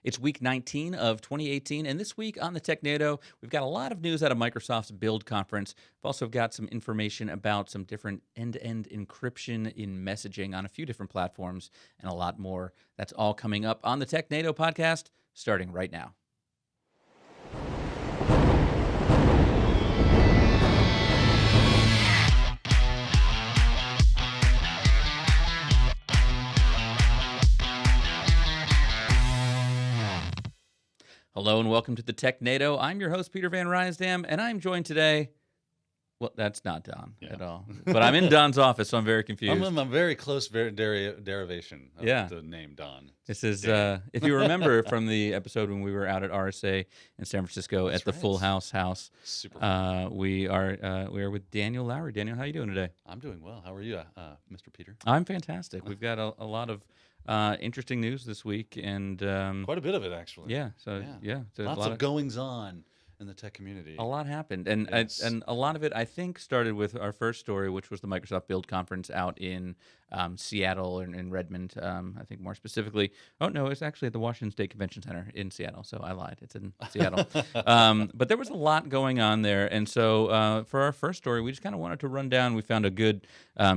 It's week 19 of 2018, and this week on the Technado, we've got a lot of news out of Microsoft's Build conference. We've also got some information about some different end-to-end encryption in messaging on a few different platforms, and a lot more. That's all coming up on the Technado podcast, starting right now. Hello and welcome to the Technado. I'm your host, Peter Van Rysdam, and I'm joined today. Well, that's not Don at all. But I'm in Don's office, so I'm very confused. I'm a very close derivation of the name Don. This is, if you remember from the episode when we were out at RSA in San Francisco at the Full House House, Super. we are with Daniel Lowry. Daniel, how are you doing today? I'm doing well. How are you, Mr. Peter? I'm fantastic. We've got a lot of interesting news this week, and quite a bit of it, actually. Yeah. So lots of goings on in the tech community. A lot happened, and and a lot of it, I think, started with our first story, which was the Microsoft Build conference out in Seattle and in Redmond. I think more specifically. Oh no, it's actually at the Washington State Convention Center in Seattle. So I lied. It's in Seattle. But there was a lot going on there, and so for our first story, we just kind of wanted to run down. We found a good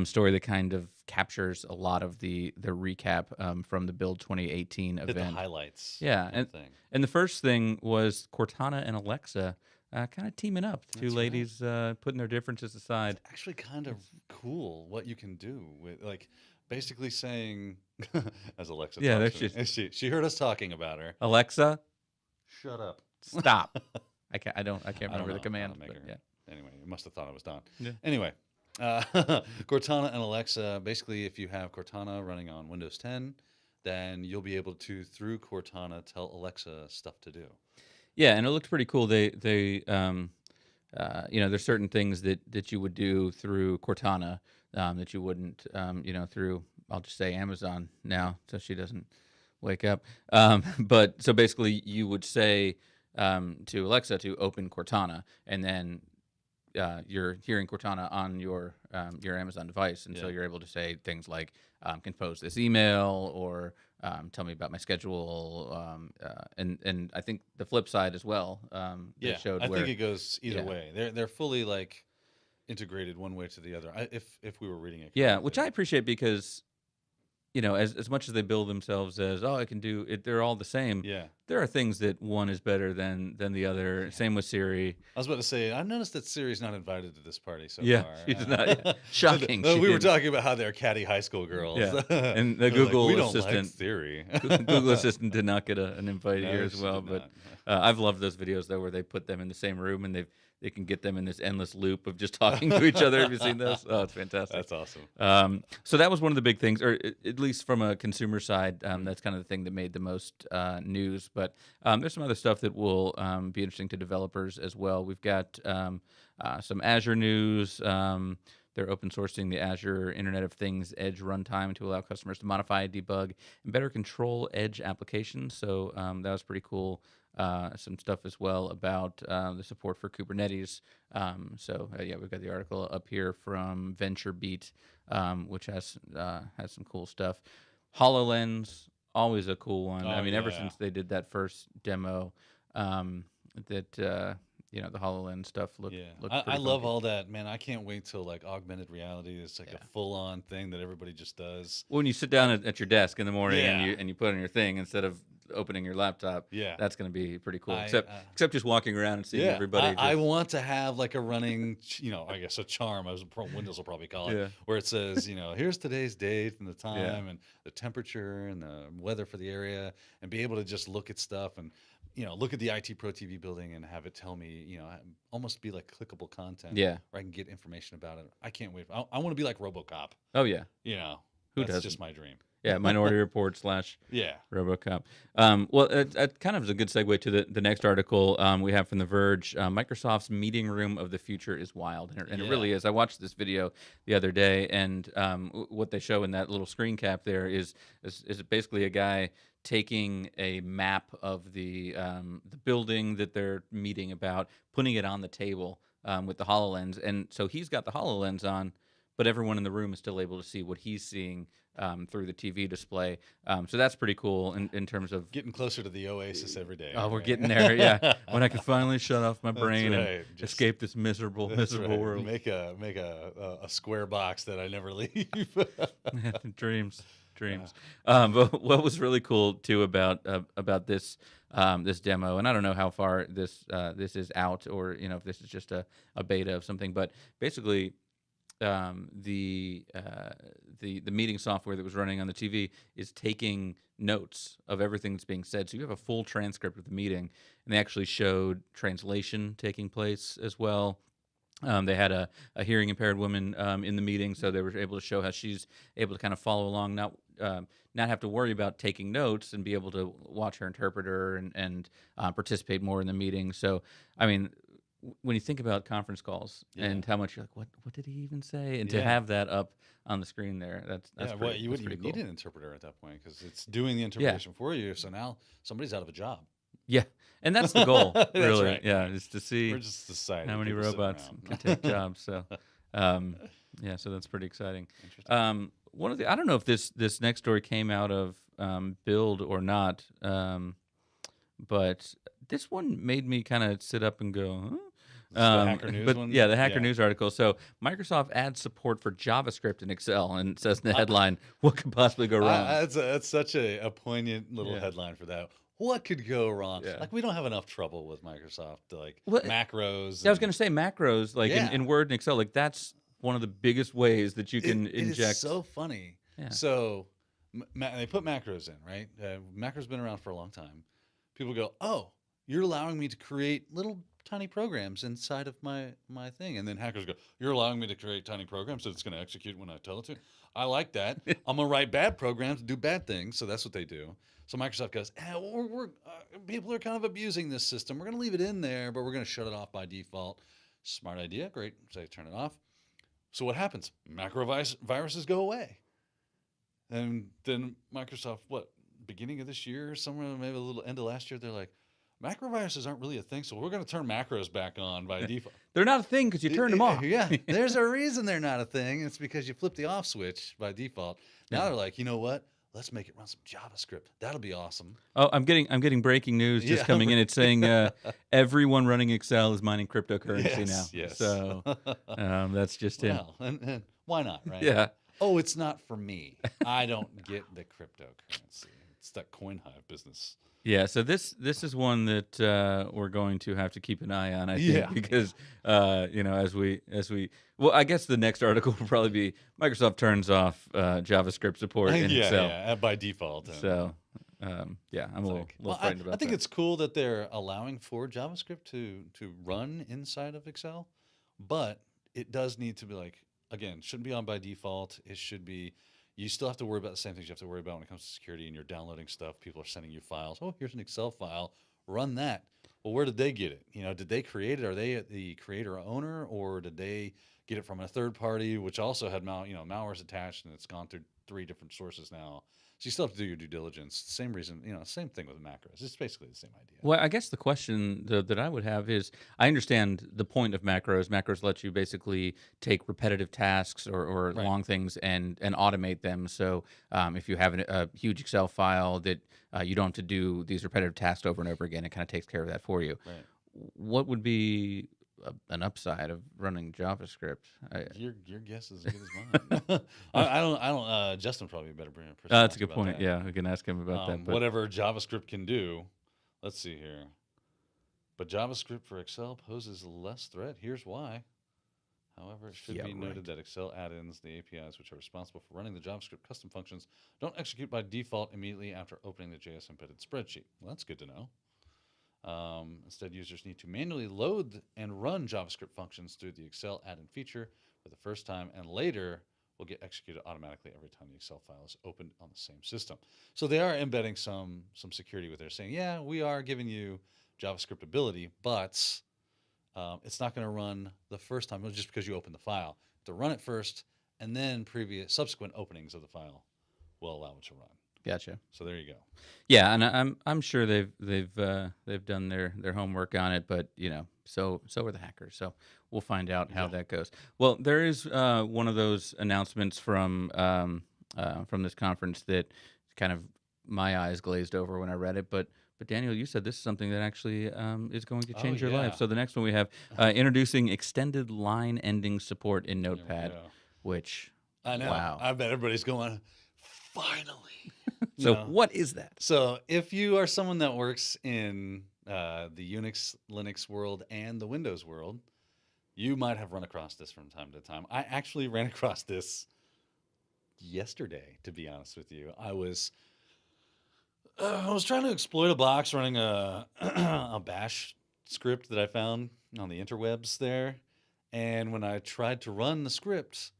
story that kind of captures a lot of the recap from the Build 2018 event. The highlights. Yeah, and the first thing was Cortana and Alexa kind of teaming up. Two ladies putting their differences aside. It's actually kind of cool what you can do with, like, basically saying, as Alexa talks to me, she heard us talking about her. Alexa, shut up. Stop. I can't remember the command. Anyway, you must have thought it was Don. Yeah. Anyway, Cortana and Alexa, basically, if you have Cortana running on Windows 10, then you'll be able to, through Cortana, tell Alexa stuff to do. Yeah, and it looked pretty cool. They there's certain things that you would do through Cortana that you wouldn't, through, I'll just say Amazon now, so she doesn't wake up. But so basically, you would say to Alexa to open Cortana, and then you're hearing Cortana on your Amazon device, and so you're able to say things like compose this email or tell me about my schedule, and I think the flip side as well. Showed I think it goes either way. They're fully like integrated one way to the other. If we were reading it, correctly. Which I appreciate because as much as they build themselves as I can do it, they're all the same. Yeah, there are things that one is better than the other. Yeah. Same with Siri. I was about to say, I've noticed that Siri's not invited to this party so far. She's not. Shocking. We were talking about how they're catty high school girls. Yeah. And the Google Assistant, like Siri. Google Assistant did not get an invite here as well. But I've loved those videos though, where they put them in the same room and they can get them in this endless loop of just talking to each other. Have you seen those? Oh, it's fantastic. That's awesome. So that was one of the big things, or at least from a consumer side, that's kind of the thing that made the most news. But there's some other stuff that will be interesting to developers as well. We've got some Azure news. They're open sourcing the Azure Internet of Things Edge runtime to allow customers to modify, debug, and better control Edge applications. So that was pretty cool. Some stuff as well about the support for Kubernetes. We've got the article up here from VentureBeat, which has some cool stuff. HoloLens, always a cool one. Ever since they did that first demo, the HoloLens stuff looked I love all that, man. I can't wait till like augmented reality is like a full-on thing that everybody just does. When you sit down at your desk in the morning and you put on your thing instead of opening your laptop, that's going to be pretty cool. Except just walking around and seeing everybody. I want to have like a running, I guess a charm, as Windows will probably call it, where it says, here's today's date and the time and the temperature and the weather for the area, and be able to just look at stuff and look at the ITProTV building and have it tell me, almost be like clickable content. Yeah, where I can get information about it. I can't wait. I want to be like RoboCop. Oh yeah, who doesn't? That's just my dream. Yeah, Minority Report / RoboCop. It kind of is a good segue to the next article we have from The Verge. Microsoft's meeting room of the future is wild, and it really is. I watched this video the other day, and what they show in that little screen cap there is basically a guy taking a map of the building that they're meeting about, putting it on the table with the HoloLens, and so he's got the HoloLens on. but everyone in the room is still able to see what he's seeing through the TV display. So that's pretty cool in terms of getting closer to the oasis every day. oh, we're right? getting there. Yeah, when I can finally shut off my That's brain and right. Just, escape this miserable world. Make a square box that I never leave. Dreams. But what was really cool too about this this demo, and I don't know how far this is out, or if this is just a beta of something, but basically the meeting software that was running on the TV is taking notes of everything that's being said. So you have a full transcript of the meeting, and they actually showed translation taking place as well. They had a hearing impaired woman in the meeting, so they were able to show how she's able to kind of follow along, not have to worry about taking notes, and be able to watch her interpreter and participate more in the meeting. So, I mean, when you think about conference calls and how much you're like, what did he even say, and to have that up on the screen there, that's pretty, well, you wouldn't even need an interpreter at that point because it's doing the interpretation for you. So now somebody's out of a job. Yeah, and that's the goal, really. Right. Yeah, is to see We're just deciding how many robots can take jobs. So, yeah, so that's pretty exciting. One of the I don't know if this next story came out of Build or not, but this one made me kind of sit up and go, huh? The Hacker News one? Yeah, the Hacker News article. So Microsoft adds support for JavaScript in Excel, and it says in the headline, "What could possibly go wrong?" That's such a poignant little headline for that. What could go wrong? Yeah. Like we don't have enough trouble with Microsoft, macros. I was going to say macros, like in Word and Excel, like that's one of the biggest ways that you can inject. It is so funny. Yeah. So they put macros in, right? Macros been around for a long time. People go, "Oh, you're allowing me to create little tiny programs inside of my thing," and then hackers go, "You're allowing me to create tiny programs so it's going to execute when I tell it to." I like that. I'm gonna write bad programs to do bad things, so that's what they do. So Microsoft goes, people are kind of abusing this system. We're going to leave it in there, but we're going to shut it off by default. Smart idea. Great. Say turn it off. So what happens? Macro viruses go away. And then Microsoft, beginning of this year, somewhere maybe a little end of last year, they're like, macro viruses aren't really a thing, so we're going to turn macros back on by default. They're not a thing because you turned them off. Yeah, there's a reason they're not a thing. It's because you flip the off switch by default. Now they're like, you know what? Let's make it run some JavaScript. That'll be awesome. Oh, I'm getting breaking news just coming in. It's saying everyone running Excel is mining cryptocurrency now. Yes. So that's just in. Well, and why not, right? Yeah. Oh, it's not for me. I don't get the cryptocurrency. It's that coin hive business. Yeah, so this is one that we're going to have to keep an eye on, I think, because as we I guess the next article will probably be Microsoft turns off JavaScript support in Excel. Yeah, by default. So I'm a little frightened about that. I think it's cool that they're allowing for JavaScript to run inside of Excel, but it does need to be again, shouldn't be on by default. It should be. You still have to worry about the same things you have to worry about when it comes to security and you're downloading stuff. People are sending you files. Oh, here's an Excel file. Run that. Well, where did they get it? Did they create it? Are they the creator owner, or did they get it from a third party, which also had malware's attached, and it's gone through 3 different sources now? So you still have to do your due diligence. Same reason, same thing with macros. It's basically the same idea. Well, I guess the question that I would have is, I understand the point of macros. Macros let you basically take repetitive tasks or long things and automate them. So if you have a huge Excel file that you don't have to do these repetitive tasks over and over again, it kind of takes care of that for you. Right. What would be an upside of running JavaScript? Your guess is as good as mine. I don't. Justin probably a better person. That's a good point. Yeah, we can ask him about that. But whatever JavaScript can do, let's see here. But JavaScript for Excel poses less threat. Here's why. However, it should be noted that Excel add-ins, the APIs which are responsible for running the JavaScript custom functions, don't execute by default immediately after opening the JS embedded spreadsheet. Well, that's good to know. Instead, users need to manually load and run JavaScript functions through the Excel add-in feature for the first time, and later will get executed automatically every time the Excel file is opened on the same system. So they are embedding some security with there, saying, yeah, we are giving you JavaScript ability, but it's not going to run the first time just because you open the file. To run it first, and then subsequent openings of the file will allow it to run. Gotcha. So there you go. Yeah, and I'm sure they've done their homework on it, but so are the hackers. So we'll find out how Yeah. that goes. Well, there is one of those announcements from this conference that kind of my eyes glazed over when I read it. But Daniel, you said this is something that actually is going to Oh change your life. yeah. So the next one we have introducing extended line ending support in There we Notepad, go. which I know. wow. I bet everybody's going, finally. So what is that? So if you are someone that works in the Unix, Linux world and the Windows world, you might have run across this from time to time. I actually ran across this yesterday, to be honest with you. I was trying to exploit a box running a a bash script that I found on the interwebs there, and when I tried to run the script,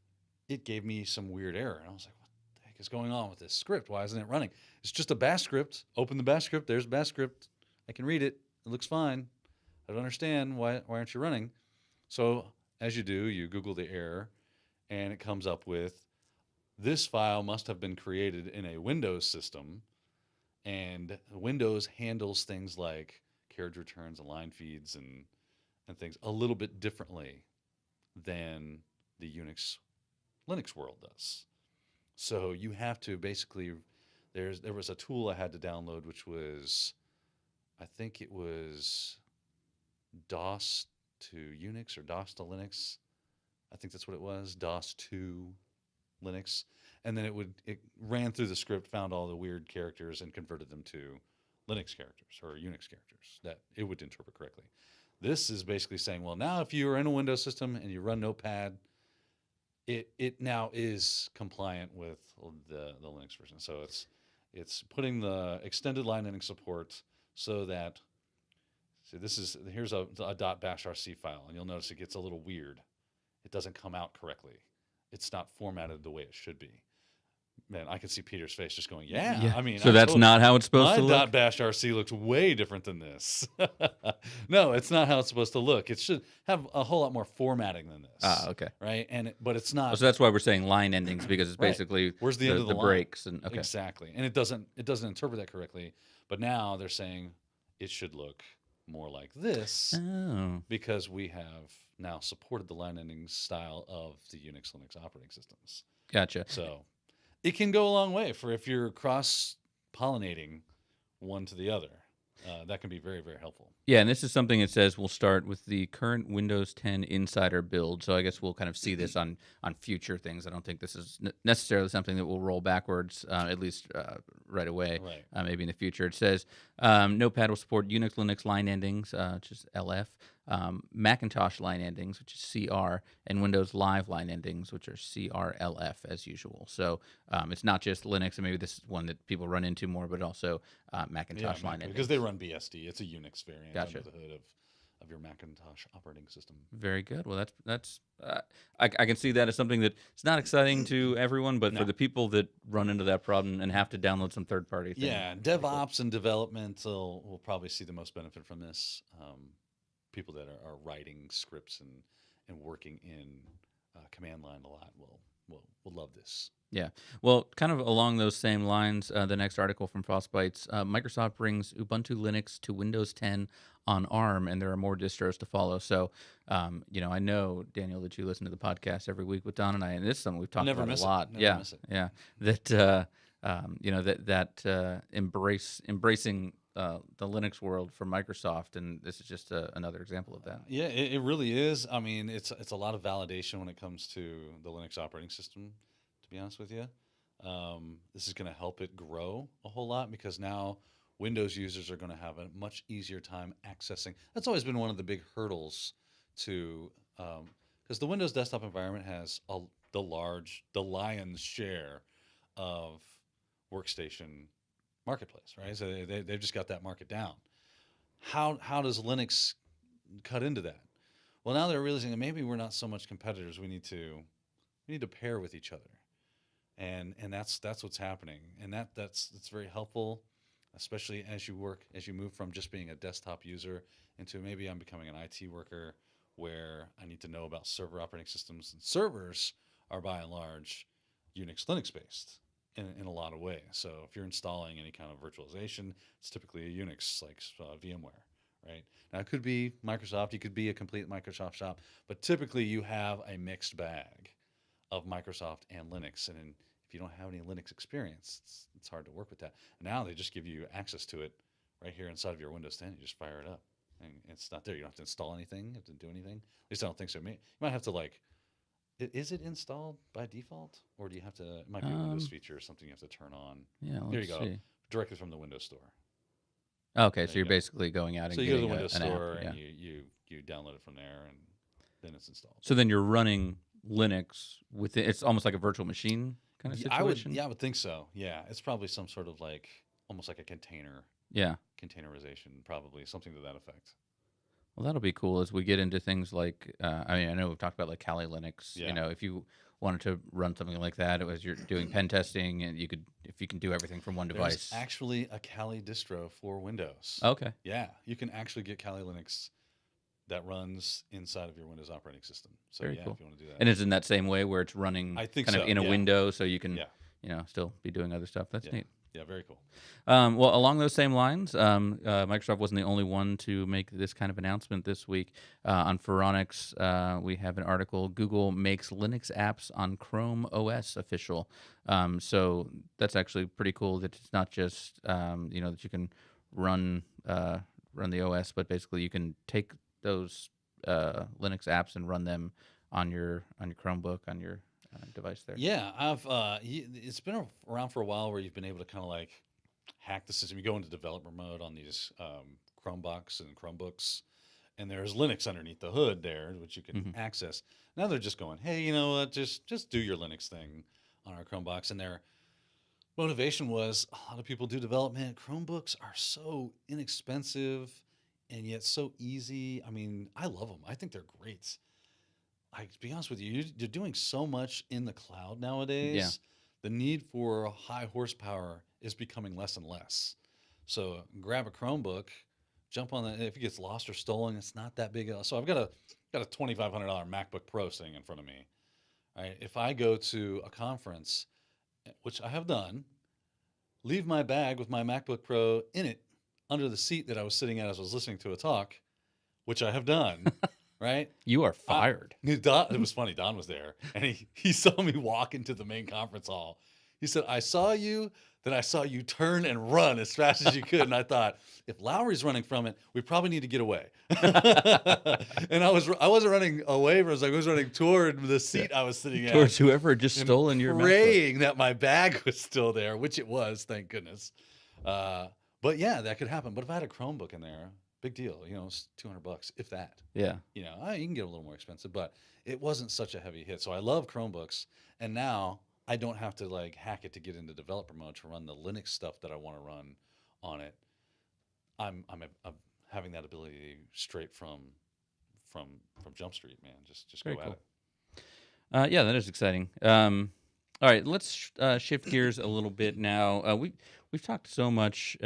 it gave me some weird error. And I was like, what the heck is going on with this script? Why isn't it running? It's just a bash script. Open the bash script. There's bash script. I can read it. It looks fine. I don't understand why aren't you running? So as you do, you Google the error, and it comes up with this file must have been created in a Windows system, and Windows handles things like carriage returns and line feeds and things a little bit differently than the Unix Linux world does. So you have to basically there was a tool I had to download which was, I think it was DOS to Unix or DOS to Linux. I think that's what it was, DOS to Linux. And then it ran through the script, found all the weird characters and converted them to Linux characters or Unix characters that it would interpret correctly. This is basically saying, well, now if you are in a Windows system and you run Notepad, it now is compliant with the Linux version. So it's putting the extended line ending support so that, see, here's a .bashrc file, and you'll notice it gets a little weird. It doesn't come out correctly. It's not formatted the way it should be. Man, I can see Peter's face just going, yeah. I mean, so that's not how it's supposed to look. My .bashrc looks way different than this. No, it's not how it's supposed to look. It should have a whole lot more formatting than this. Ah, okay. Right, but it's not. So that's why we're saying line endings, because it's Right. basically Where's the end of the line? breaks and okay. Exactly, and it doesn't interpret that correctly. But now they're saying it should look more like this because we have now supported the line ending style of the Unix Linux operating systems. Gotcha. So it can go a long way for if you're cross-pollinating one to the other. That can be very, very helpful. Yeah, and this is something it says will start with the current Windows 10 Insider build. So I guess we'll kind of see this on future things. I don't think this is necessarily something that will roll backwards, at least right away. Right. Maybe in the future. It says Notepad will support Unix, Linux line endings, which is LF, Macintosh line endings, which is CR, and Windows Live line endings, which are CRLF as usual. So it's not just Linux, and maybe this is one that people run into more, but also Macintosh line endings. Because they run BSD. It's a Unix variant Gotcha. under the hood of your Macintosh operating system. Very good. Well, that's I can see that as something that it's not exciting to everyone, but for the people that run into that problem and have to download some third-party thing. Yeah, DevOps and development will probably see the most benefit from this. People that are writing scripts and working in command line a lot will love this. Yeah. Well, kind of along those same lines, the next article from Frostbites, Microsoft brings Ubuntu Linux to Windows 10 on ARM, and there are more distros to follow. So, I know, Daniel, that you listen to the podcast every week with Don and I, and this is something we've talked about a lot. Never miss it. Yeah. That embracing the Linux world for Microsoft, and this is just another example of that. Yeah, it really is. I mean, it's a lot of validation when it comes to the Linux operating system. To be honest with you, this is going to help it grow a whole lot because now Windows users are going to have a much easier time accessing. That's always been one of the big hurdles to, because the Windows desktop environment has the lion's share of workstation marketplace, right? So they've just got that market down. How does Linux cut into that? Well, now they're realizing that maybe we're not so much competitors. We need to pair with each other, and that's what's happening, and that's very helpful, especially as you move from just being a desktop user into maybe I'm becoming an IT worker where I need to know about server operating systems, and servers are by and large Unix Linux based in a lot of ways. So if you're installing any kind of virtualization, it's typically a Unix like VMware, right? Now, it could be Microsoft. You could be a complete Microsoft shop. But typically, you have a mixed bag of Microsoft and Linux. And if you don't have any Linux experience, it's hard to work with that. Now they just give you access to it right here inside of your Windows 10. You just fire it up. And it's not there. You don't have to install anything. You have to do anything. At least I don't think so. You might have to is it installed by default? Or do you have to, it might be a Windows feature or something you have to turn on. Yeah, Here you let's go. see. Directly from the Windows Store. Okay, so There you you're go. basically going out and So you go to getting the Windows an Store app. and you download it from there and then it's installed. So then you're running Linux within. It's almost like a virtual machine kind of situation. I would think so. Yeah, it's probably some sort of almost like a container. Yeah. Containerization, probably something to that effect. Well, that'll be cool as we get into things like. I know we've talked about like Kali Linux. Yeah. You know, if you wanted to run something like that as you're doing pen testing, and if you can do everything from one device. There's actually a Kali distro for Windows. Okay. Yeah, you can actually get Kali Linux that runs inside of your Windows operating system. So Very cool. if you want to do that. And it's in that same way where it's running I think kind so, of in a yeah. window, so you can Yeah. still be doing other stuff. That's neat. Yeah, very cool. Well, along those same lines, Microsoft wasn't the only one to make this kind of announcement this week. On Phoronix, we have an article, Google makes Linux apps on Chrome OS official. So that's actually pretty cool that it's not just, that you can run the OS, but basically you can take those Linux apps and run them on your Chromebook, on your device there. Yeah, it's been around for a while where you've been able to kind of hack the system. You go into developer mode on these Chromebox and Chromebooks, and there's Linux underneath the hood there, which you can access. Now they're just going, hey, you know what? Just do your Linux thing on our Chromebox. And their motivation was a lot of people do development. Chromebooks are so inexpensive and yet so easy. I mean, I love them. I think they're great. To be honest with you, you're doing so much in the cloud nowadays. Yeah. The need for high horsepower is becoming less and less. So grab a Chromebook, jump on that. If it gets lost or stolen, it's not that big. So I've got a $2,500 MacBook Pro sitting in front of me. All right, if I go to a conference, which I have done, leave my bag with my MacBook Pro in it under the seat that I was sitting at as I was listening to a talk, which I have done. Right? You are fired. It was funny. Don was there, and he saw me walk into the main conference hall. He said, I saw you, then I saw you turn and run as fast as you could. And I thought, if Lowry's running from it, we probably need to get away. And I wasn't running away from it. I was running toward the seat I was sitting at. Towards whoever had just stolen your MacBook. Praying that my bag was still there, which it was, thank goodness. But yeah, that could happen. But if I had a Chromebook in there, big deal, it's $200, if that. Yeah. You can get a little more expensive, but it wasn't such a heavy hit. So I love Chromebooks, and now I don't have to hack it to get into developer mode to run the Linux stuff that I want to run on it. I'm having that ability straight from Jump Street, man. Just Very go cool. at it. Yeah, that is exciting. All right, let's shift gears a little bit now. We've talked so much.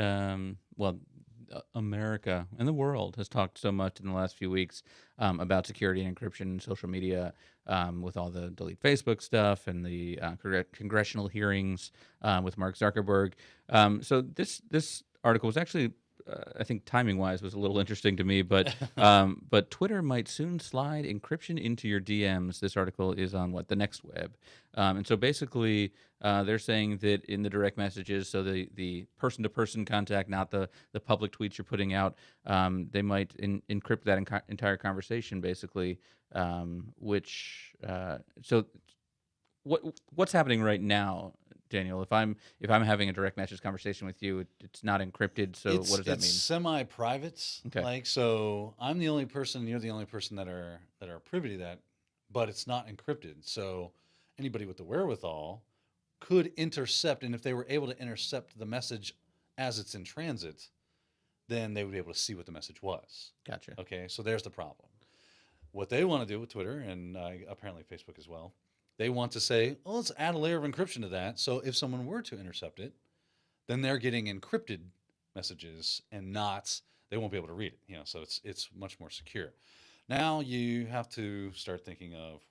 America and the world has talked so much in the last few weeks about security and encryption in social media, with all the delete Facebook stuff and the congressional hearings with Mark Zuckerberg. So this article was actually, I think timing-wise, was a little interesting to me, but Twitter might soon slide encryption into your DMs. This article is on the Next Web, and so basically they're saying that in the direct messages, so the person-to-person contact, not the public tweets you're putting out, they might encrypt that entire conversation, basically. So what's happening right now, Daniel? If I'm having a direct message conversation with you, it's not encrypted. So what does that mean? It's semi-private. Okay. So I'm the only person, you're the only person that are privy to that, but it's not encrypted. So anybody with the wherewithal could intercept, and if they were able to intercept the message as it's in transit, then they would be able to see what the message was. Gotcha. Okay, so there's the problem. What they want to do with Twitter, and apparently Facebook as well, they want to say, oh, let's add a layer of encryption to that. So if someone were to intercept it, then they're getting encrypted messages and they won't be able to read it. So it's much more secure. Now you have to start thinking of,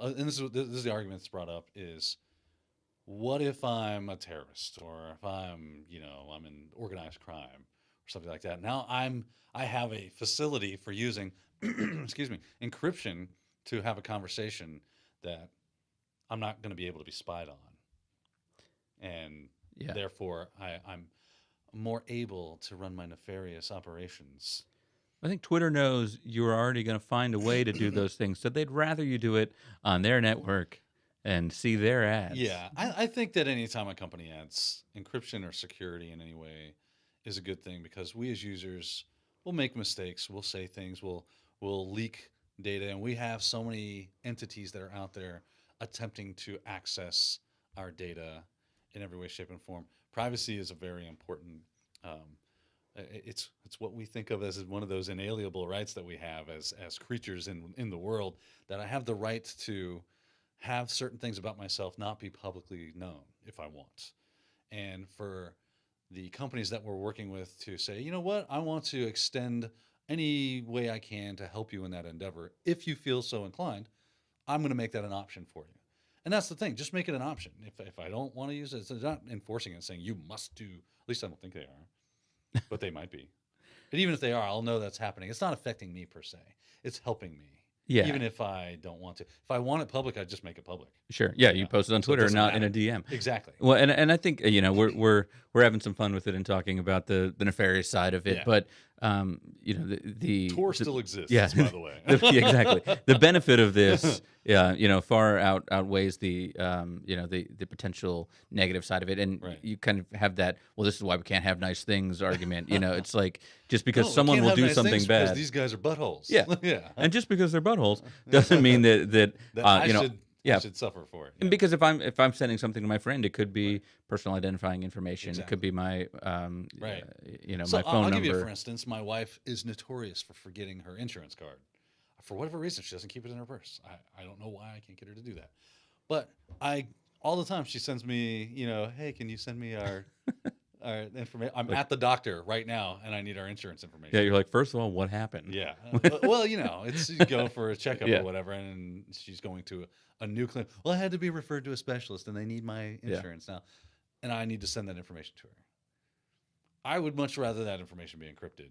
and this is the argument that's brought up is, what if I'm a terrorist, or if I'm in organized crime or something like that. Now I have a facility for using, excuse me, encryption to have a conversation that I'm not going to be able to be spied on, and Yeah. therefore I'm more able to run my nefarious operations. I think Twitter knows you're already going to find a way to do those things, so they'd rather you do it on their network and see their ads. Yeah, I think that anytime a company adds encryption or security in any way is a good thing, because we as users will make mistakes, we'll say things, we'll leak data, and we have so many entities that are out there attempting to access our data in every way, shape, and form. Privacy is a very important. It's what we think of as one of those inalienable rights that we have as creatures in the world, that I have the right to have certain things about myself not be publicly known if I want. And for the companies that we're working with to say, you know what, I want to extend any way I can to help you in that endeavor. If you feel so inclined, I'm going to make that an option for you. And that's the thing, just make it an option. If I don't want to use it, it's not enforcing it, saying you must do, at least I don't think they are, but they might be. And even if they are, I'll know that's happening. It's not affecting me per se. It's helping me. Yeah. Even if I don't want to. If I want it public, I just make it public. Sure. Yeah, you post it on So it Twitter, doesn't not in matter. a DM. Exactly. Well, and I think we're having some fun with it and talking about the nefarious side of it, Yeah. but the Tor still exists, yeah, by the way. exactly. The benefit of this, far outweighs the the potential negative side of it, and Right. you kind of have that. Well, this is why we can't have nice things argument. It's like just because No, we someone can't will have do nice something things because bad. these guys are buttholes. Yeah. Yeah. And just because they're buttholes doesn't mean that I should suffer for it. And because if I'm sending something to my friend, it could be personal identifying information. Exactly. It could be my Right. my phone I'll number. give you, for instance, my wife is notorious for forgetting her insurance card. For whatever reason, she doesn't keep it in her purse. I don't know why I can't get her to do that. But all the time she sends me, hey, can you send me our information? I'm at the doctor right now and I need our insurance information. Yeah, you're like, first of all, what happened? Yeah. Well, it's you go for a checkup Yeah. or whatever, and she's going to a new clinic. Well, I had to be referred to a specialist, and they need my insurance now, and I need to send that information to her. I would much rather that information be encrypted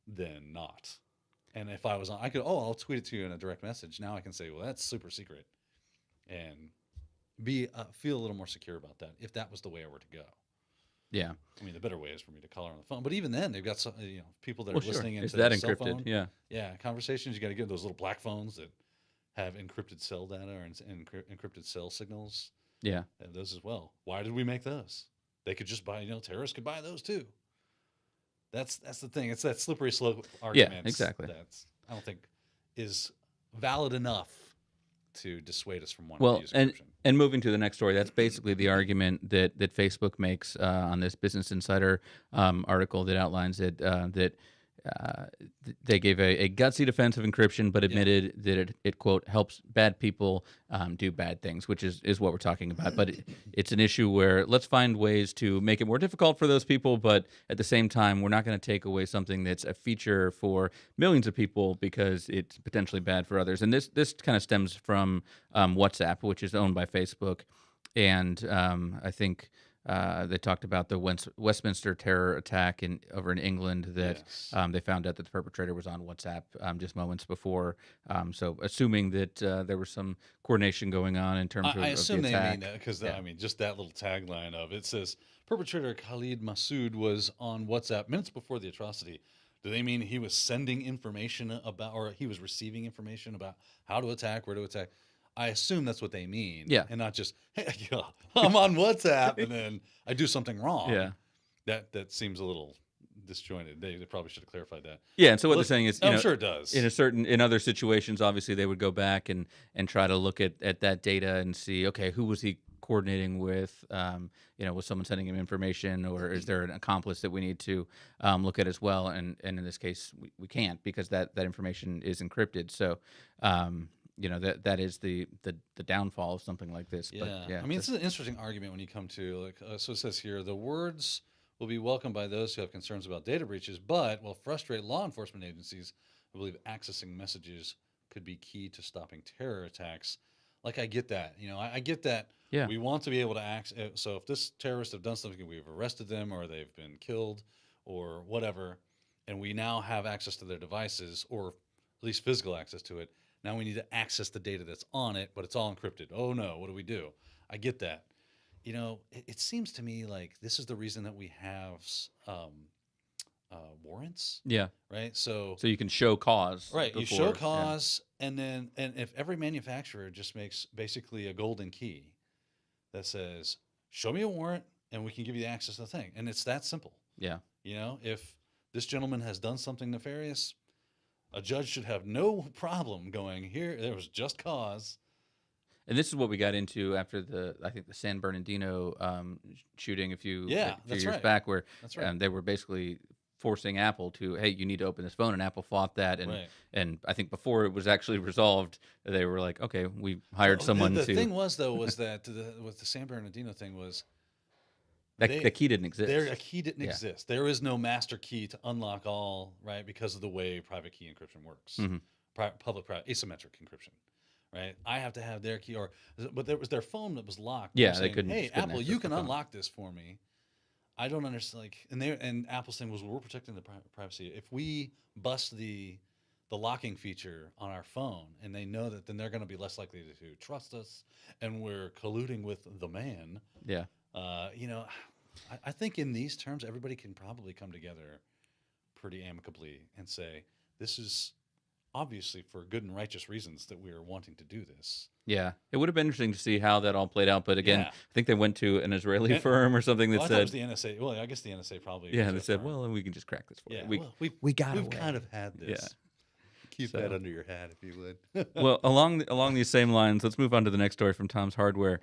than not. And if I was on, I'll tweet it to you in a direct message. Now I can say, well, that's super secret, and feel a little more secure about that if that was the way I were to go. Yeah. I mean, the better way is for me to call her on the phone. But even then, they've got some, people that are Sure. listening into Is that their cell encrypted? phone. Yeah. Yeah, conversations. You got to get those little black phones that have encrypted cell data or encrypted cell signals. Yeah. Have those as well. Why did we make those? They could just buy. Terrorists could buy those too. That's the thing. It's that slippery slope argument. Yeah, exactly. I don't think is valid enough to dissuade us from wanting to use encryption. And moving to the next story, that's basically the argument that Facebook makes on this Business Insider article that outlines it, that they gave a gutsy defense of encryption, but admitted that it quote helps bad people do bad things, which is what we're talking about. But it's an issue where let's find ways to make it more difficult for those people, but at the same time, we're not going to take away something that's a feature for millions of people because it's potentially bad for others. And this kind of stems from WhatsApp, which is owned by Facebook, and I think. They talked about the Westminster terror attack over in England that they found out that the perpetrator was on WhatsApp just moments before. So assuming that there was some coordination going on in terms of I assume the they attack. mean that because just that little tagline of it says perpetrator Khalid Massoud was on WhatsApp minutes before the atrocity. Do they mean he was sending information about, or he was receiving information about how to attack, where to attack? I assume that's what they mean. Yeah. And not just, hey, I'm on WhatsApp and then I do something wrong. Yeah. That seems a little disjointed. They probably should have clarified that. Yeah, and so what they're saying is, I'm sure it does. In other situations, obviously they would go back and try to look at that data and see, okay, who was he coordinating with? Was someone sending him information, or is there an accomplice that we need to look at as well? And in this case, we can't because that information is encrypted. So. That is the downfall of something like this. Yeah. But, yeah, I mean, it's an interesting argument when you come to so it says here, the words will be welcomed by those who have concerns about data breaches, but will frustrate law enforcement agencies who believe accessing messages could be key to stopping terror attacks. Like, I get that. I get that. Yeah. We want to be able to access. So if this terrorists have done something, we've arrested them or they've been killed or whatever, and we now have access to their devices, or at least physical access to it. Now we need to access the data that's on it, but it's all encrypted. Oh no, what do we do? I get that. It seems to me like this is the reason that we have warrants, Yeah. right? So So you can show cause. right, you show Before. Yeah. cause, and if every manufacturer just makes basically a golden key that says, "Show me a warrant, and we can give you access to the thing," and it's that simple. Yeah. If this gentleman has done something nefarious, a judge should have no problem going, here, there was just cause. And this is what we got into after I think the San Bernardino shooting a few that's years right. back, where That's right. they were basically forcing Apple to, hey, you need to open this phone, and Apple fought that, and Right. and I think before it was actually resolved, they were like, okay, we hired someone The to. thing was, though, was that with the San Bernardino thing was The key didn't exist. a key didn't exist. There is no master key to unlock all, right, because of the way private key encryption works. Mm-hmm. Public-private asymmetric encryption. Right, I have to have their key, but there was their phone that was locked. Yeah, saying, they couldn't. Hey, couldn't Apple, access you can the phone. unlock this for me. I don't understand. And Apple's thing was, well, we're protecting the privacy. If we bust the locking feature on our phone, and they know that, then they're going to be less likely to trust us, and we're colluding with the man. Yeah. I think in these terms, everybody can probably come together pretty amicably and say, this is obviously for good and righteous reasons that we are wanting to do this. Yeah, it would have been interesting to see how that all played out. But again, Yeah. I think they went to an Israeli firm or something that I thought said it was the NSA. Well, I guess the NSA probably. Yeah, was they a said, firm. well, we can just crack this for Yeah, you. well, We got we've away. kind of had this. Yeah. Keep that under your hat if you would. Well, along these same lines, let's move on to the next story from Tom's Hardware.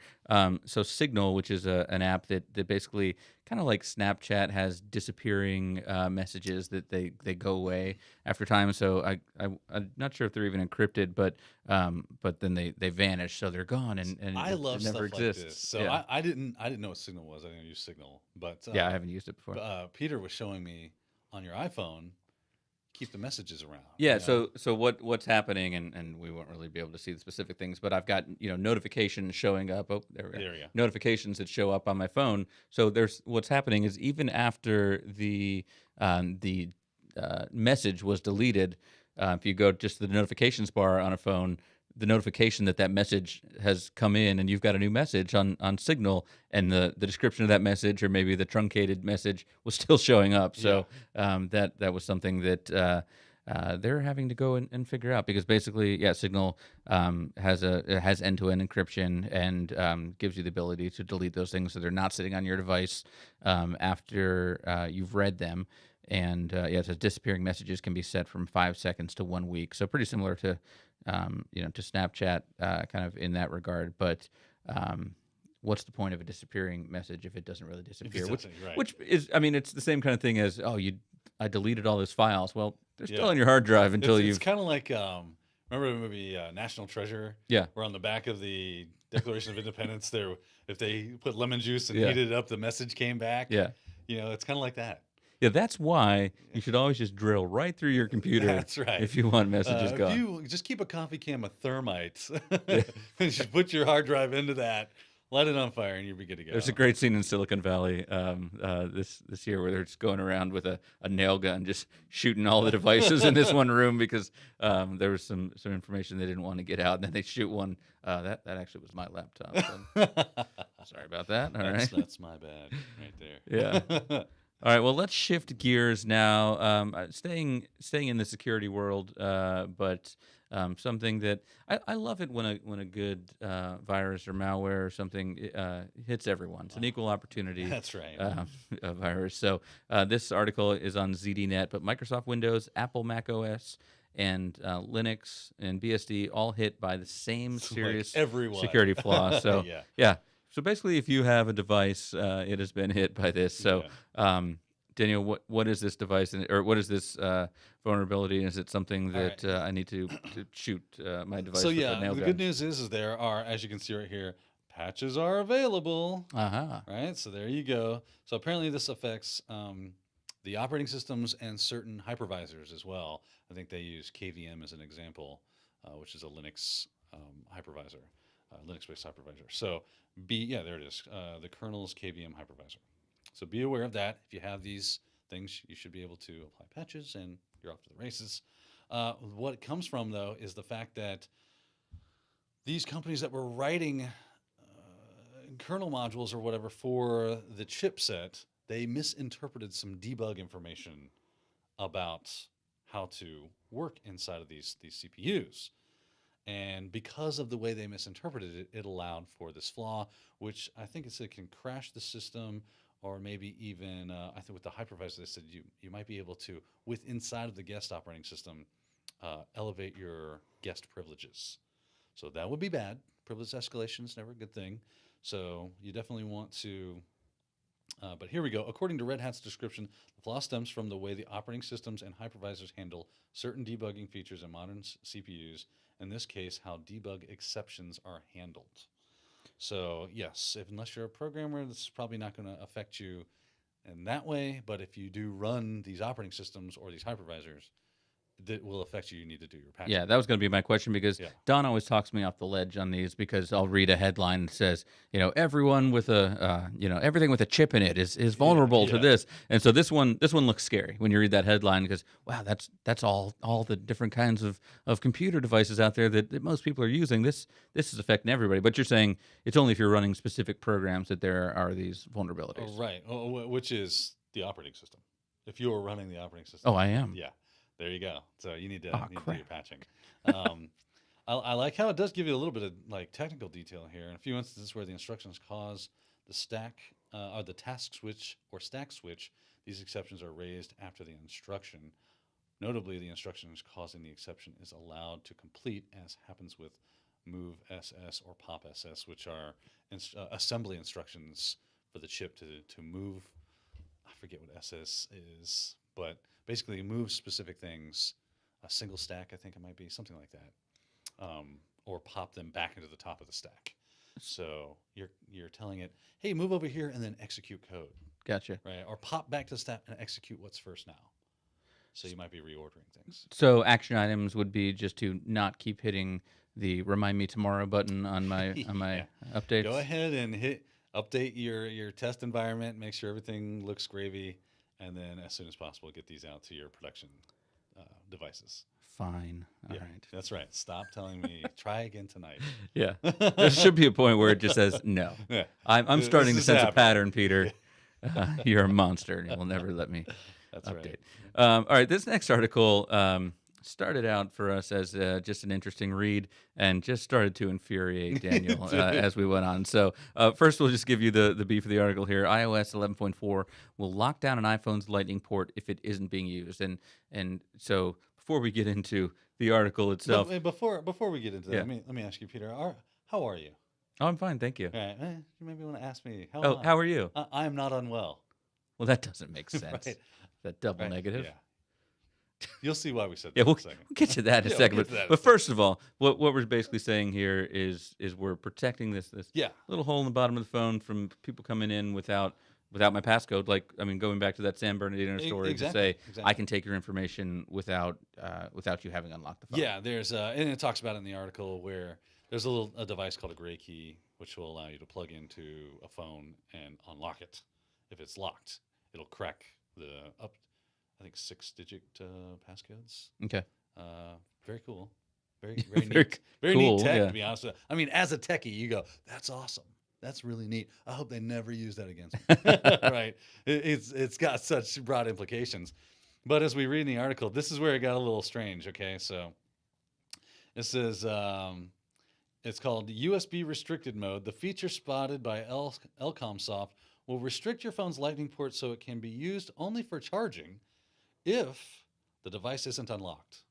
So Signal, which is an app that basically kind of like Snapchat has disappearing messages that they go away after time. So I'm not sure if they're even encrypted, but then they vanish, so they're gone, and I love it never stuff exists. like this. So yeah. I didn't know what Signal was. I didn't use Signal, but I haven't used it before. Peter was showing me on your iPhone. Keep the messages around. Yeah. So what's happening, and we won't really be able to see the specific things, but I've got notifications showing up. Oh, there we go. There you go. Notifications that show up on my phone. So what's happening is even after the message was deleted, if you go just to the notifications bar on a phone, the notification that message has come in and you've got a new message on Signal, and the description of that message, or maybe the truncated message, was still showing up. So that was something that they're having to go and figure out, because basically, Signal has end-to-end encryption and gives you the ability to delete those things so they're not sitting on your device after you've read them. And it says disappearing messages can be set from 5 seconds to 1 week. So pretty similar to to Snapchat, kind of in that regard. But what's the point of a disappearing message if it doesn't really disappear? Which is, I mean, it's the same kind of thing as, I deleted all those files. Well, they're still on your hard drive until It's kind of like, remember the movie National Treasure? Yeah. Where on the back of the Declaration of Independence, if they put lemon juice and heated it up, the message came back. Yeah. It's kind of like that. Yeah, that's why you should always just drill right through your computer. That's right. If you want messages gone. If you just keep a coffee can with thermite, and just put your hard drive into that, light it on fire, and you'll be good to go. There's a great scene in Silicon Valley this year where they're just going around with a nail gun, just shooting all the devices in this one room because there was some information they didn't want to get out, and then they shoot one. That actually was my laptop. So. Sorry about that. All right. That's my bad right there. Yeah. All right, well, let's shift gears now. Staying in the security world, but something that I love it when a good virus or malware or something hits everyone. It's an equal opportunity. That's right. A virus. So this article is on ZDNet, but Microsoft Windows, Apple Mac OS, and Linux and BSD all hit by the same serious security flaw. So yeah. So basically, if you have a device, it has been hit by this. So, Daniel, what is this device, or what is this vulnerability? Is it something that I need to shoot my device with a nail gun? The good news is there are, as you can see right here, patches are available. Uh-huh. Right, so there you go. So apparently this affects the operating systems and certain hypervisors as well. I think they use KVM as an example, which is a Linux hypervisor. Linux-based hypervisor. So there it is. The kernel's KVM hypervisor. So be aware of that if you have these things, you should be able to apply patches, and you're off to the races. What it comes from, though, is the fact that these companies that were writing kernel modules or whatever for the chipset, they misinterpreted some debug information about how to work inside of these CPUs. And because of the way they misinterpreted it, it allowed for this flaw, which I think it can crash the system, or maybe even, I think with the hypervisor, they said you might be able to, inside of the guest operating system, elevate your guest privileges. So that would be bad. Privilege escalation is never a good thing. So you definitely want to, but here we go. According to Red Hat's description, the flaw stems from the way the operating systems and hypervisors handle certain debugging features in modern CPUs. In this case, how debug exceptions are handled. So yes, unless you're a programmer, this is probably not going to affect you in that way. But if you do run these operating systems or these hypervisors, that will affect you. You need to do your patching. Yeah, that was going to be my question, because Don always talks me off the ledge on these, because I'll read a headline that says, everyone with a, everything with a chip in it is vulnerable to this. And so this one looks scary when you read that headline, because, wow, that's all the different kinds of computer devices out there that most people are using. This is affecting everybody. But you're saying it's only if you're running specific programs that there are these vulnerabilities. Oh, right. Which is the operating system. If you are running the operating system. Oh, I am. Yeah. There you go. So you need to, do your patching. I like how it does give you a little bit of technical detail here. In a few instances where the instructions cause the stack or the task switch or stack switch, these exceptions are raised after the instruction. Notably, the instructions causing the exception is allowed to complete, as happens with move SS or pop SS, which are assembly instructions for the chip to move. I forget what SS is, but basically move specific things, a single stack, I think it might be, something like that, or pop them back into the top of the stack. So you're telling it, hey, move over here and then execute code. Gotcha. Right, or pop back to the stack and execute what's first now. So you might be reordering things. So action items would be just to not keep hitting the remind me tomorrow button on my updates. Go ahead and update your test environment, make sure everything looks gravy. And then, as soon as possible, get these out to your production devices. Fine. All right. That's right. Stop telling me, try again tonight. Yeah. There should be a point where it just says, no. Yeah. I'm starting to sense a pattern, Peter. You're a monster, and you will never let me update. Right. All right. This next article started out for us as just an interesting read, and just started to infuriate Daniel as we went on. So first, we'll just give you the beef of the article here. iOS 11.4 will lock down an iPhone's Lightning port if it isn't being used. And so before we get into the article itself, before we get into that, let me ask you, Peter, how are you? Oh, I'm fine, thank you. All right. You maybe want to ask me how are you? I am not unwell. Well, that doesn't make sense. Right. That double negative. Yeah. You'll see why we said that. Yeah, in a second. We'll get to that in a second. But first of all, what we're basically saying here is we're protecting this little hole in the bottom of the phone from people coming in without my passcode. Going back to that San Bernardino story, to say I can take your information without you having unlocked the phone. Yeah, there's and it talks about it in the article where there's a device called a gray key, which will allow you to plug into a phone and unlock it. If it's locked, it'll crack the I think 6-digit passcodes. Okay. Very cool. Very neat. Very cool, neat tech, to be honest with you. I mean, as a techie, you go, that's awesome. That's really neat. I hope they never use that against me. Right. It's got such broad implications. But as we read in the article, this is where it got a little strange. Okay. So it says it's called USB restricted mode. The feature spotted by Elcomsoft will restrict your phone's Lightning port so it can be used only for charging if the device isn't unlocked.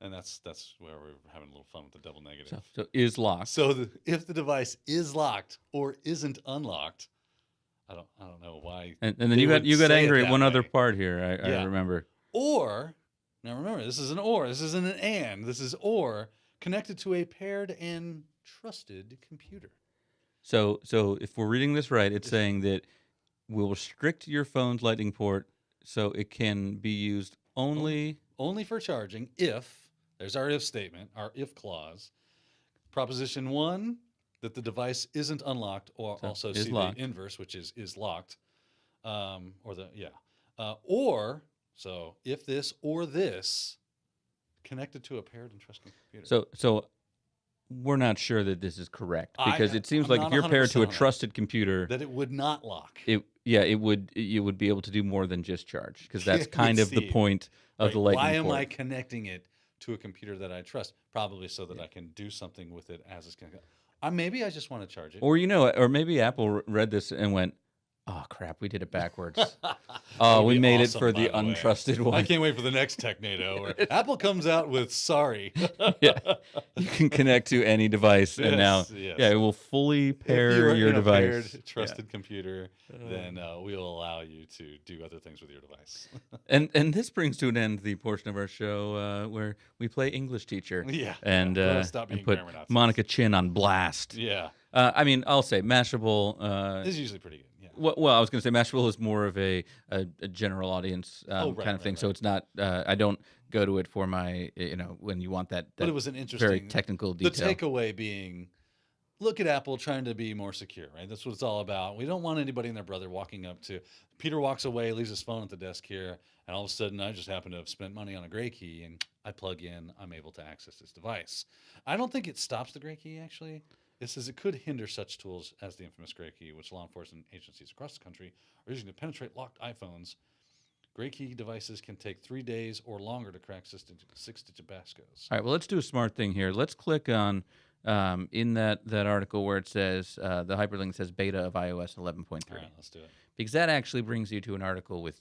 And that's where we're having a little fun with the double negative. So is locked. So if the device is locked or isn't unlocked, I don't know why. And then you got angry at one other part here. I remember. Or now remember, this is an or. This isn't an and. This is or connected to a paired and trusted computer. So if we're reading this right, it's saying that we'll restrict your phone's Lightning port so it can be used only for charging if, there's our if statement, our if clause. Proposition 1, that the device isn't unlocked, or also see locked. The inverse, which is locked. So if this or this connected to a paired and trusted computer. So we're not sure that this is correct because it seems I'm like not if you're paired to a 100% on that. trusted computer, That it would not lock. you would be able to do more than just charge because that's It would kind of the seem. point of Right. the lightning Why am port. I connecting it to a computer that I trust? Probably so that I can do something with it as it's connected. Maybe I just want to charge it. Or maybe Apple read this and went, "Oh crap, we did it backwards. That Oh, would we be made awesome, it for by the the way. untrusted I one." can't wait for the next Technado where Apple comes out with sorry. Yeah, you can connect to any device, and now, Yes. yeah, it will fully If pair you're your in a device. paired, trusted computer, then we will allow you to do other things with your device. And this brings to an end the portion of our show where we play English teacher. Yeah. And, Stop and being put grammar Nazis. Monica Chin on blast. Yeah. I mean, I'll say Mashable. This is usually pretty good. Yeah. Well, I was going to say Mashable is more of a general audience kind of thing, so it's not. I don't go to it for my when you want that. But it was an interesting, very technical detail. The takeaway being, look at Apple trying to be more secure, right? That's what it's all about. We don't want anybody and their brother walking up to. Peter walks away, leaves his phone at the desk here, and all of a sudden I just happen to have spent money on a gray key, and I plug in, I'm able to access this device. I don't think it stops the gray key, actually. It says it could hinder such tools as the infamous gray key, which law enforcement agencies across the country are using to penetrate locked iPhones. Gray key devices can take 3 days or longer to crack 6-digit passcodes. All right, well, let's do a smart thing here. Let's click on in that article where it says the hyperlink says beta of iOS 11.3. All right, let's do it. Because that actually brings you to an article with